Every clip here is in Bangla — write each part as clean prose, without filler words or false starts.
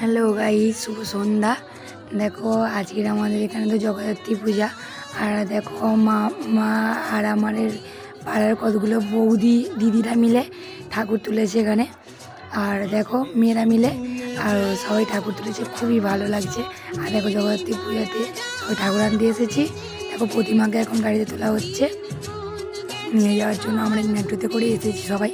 হ্যালো গাইস, শুভ সন্ধ্যা। দেখো আজকের আমাদের এখানে তো জগদ্ধাত্রী পূজা। আর দেখো মা মা আর আমাদের পাড়ার কতগুলো বৌদি দিদিরা মিলে ঠাকুর তুলেছে এখানে। আর দেখো মেয়েরা মিলে আর সবাই ঠাকুর তুলেছে, খুবই ভালো লাগছে। আর দেখো জগদ্ধাত্রী পূজাতে সবাই ঠাকুর আনতে এসেছি। দেখো প্রতিমাকে এখন গাড়িতে তোলা হচ্ছে নিয়ে যাওয়ার জন্য। আমরা মেট্রোতে করে এসেছি সবাই।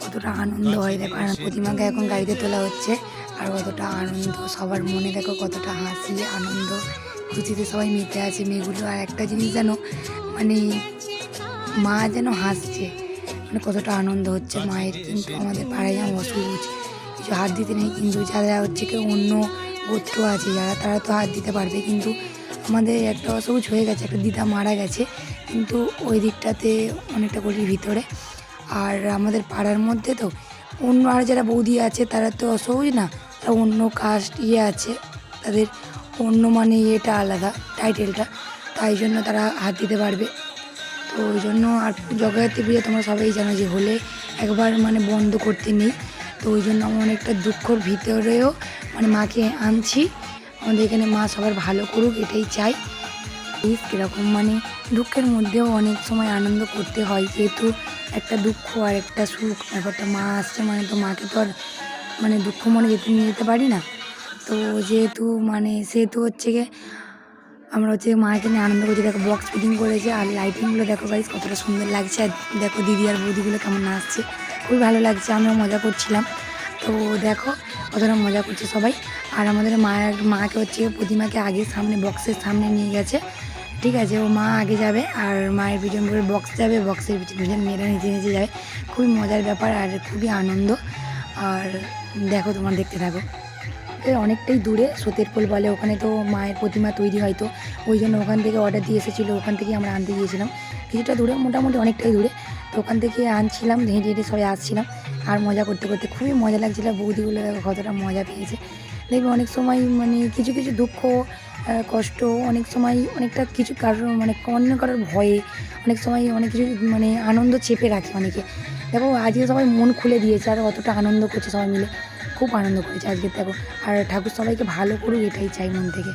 কতটা আনন্দ হয় দেখো, আর প্রতিমাকে এখন গাড়িতে তোলা হচ্ছে। আর কতটা আনন্দ সবার মনে, দেখো কতটা হাসি আনন্দ খুশিতে সবাই মেতে আছে মেয়েগুলো। আর একটা জিনিস যেন মানে মা যেন হাসছে, মানে কতটা আনন্দ হচ্ছে মায়ের। কিন্তু আমাদের পাড়ায় যেন অসুবিধ, কিছু হাত দিতে নেই। কিন্তু যারা হচ্ছে কি অন্য গোত্র আছে যারা, তারা তো হাত দিতে পারবে। কিন্তু আমাদের একটা অসুবিধ হয়ে গেছে, একটা দিদা মারা গেছে, কিন্তু ওই দিকটাতে অনেকটা গলির ভিতরে। আর আমাদের পাড়ার মধ্যে তো অন্য আর যারা বৌদি আছে তারা তো অসহজ না, তারা অন্য কাস্ট আছে, তাদের অন্য মানে ইয়েটা আলাদা, টাইটেলটা, তাই জন্য তারা হাত দিতে পারবে। তো ওই জন্য আর জগদ্ধাত্রী পূজা তোমরা সবাই জানো যে হলে একবার মানে বন্ধ করতে নেই। তো ওই জন্য আমি অনেকটা দুঃখর ভিতরেও মানে মাকে আনছি। আমাদের এখানে মা সবার ভালো করুক, এটাই চাই। কীরকম মানে দুঃখের মধ্যেও অনেক সময় আনন্দ করতে হয়, যেহেতু একটা দুঃখ আর একটা সুখ ব্যাপারটা। মা আসছে মানে তো মাকে তো আর মানে দুঃখ মনে নিয়ে যেতে পারি না। তো যেহেতু মানে সেহেতু হচ্ছে গিয়ে আমরা হচ্ছে মাকে নিয়ে আনন্দ করছি। দেখো বক্স ফিটিং করেছে, আর লাইটিংগুলো দেখো গাইস কতটা সুন্দর লাগছে। আর দেখো দিদি আর বৌদিগুলো কেমন নাচছে, খুবই ভালো লাগছে। আমিও মজা করছিলাম। তো দেখো কতটা মজা করছে সবাই। আর আমাদের মাকে হচ্ছে প্রতিমাকে আগে সামনে বক্সের সামনে নিয়ে গেছে, ঠিক আছে। ও মা আগে যাবে আর মায়ের পিছন করে বক্স যাবে, বক্সের পিছন মেয়েরা নিচে নিচে যাবে। খুবই মজার ব্যাপার আর খুবই আনন্দ। আর দেখো তোমার দেখতে থাকো। অনেকটাই দূরে সতেরপোল বলে, ওখানে তো মায়ের প্রতিমা তৈরি হয়। তো ওই জন্য ওখান থেকে অর্ডার দিয়ে এসেছিলো, ওখান থেকেই আমরা আনতে গিয়েছিলাম। কিছুটা দূরে, মোটামুটি অনেকটাই দূরে। তো ওখান থেকে আনছিলাম, হেঁটে হেঁটে সবাই আসছিলাম আর মজা করতে করতে খুবই মজা লাগছিলো। বৌদিগুলো দেখো কতটা মজা পেয়েছে। দেখবে অনেক সময় মানে কিছু কিছু দুঃখ কষ্ট, অনেক সময় অনেকটা কিছু কারোর মানে অন্য কারোর ভয়ে অনেক সময় অনেক কিছু মানে আনন্দ চেপে রাখে অনেকে। দেখো আজকে সবাই মন খুলে দিয়েছে আর অতটা আনন্দ করছে সবাই মিলে, খুব আনন্দ করেছে আজকে। দেখো আর ঠাকুর সবাইকে ভালো করুক, এটাই চাই মন থেকে।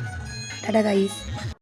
Tata guys.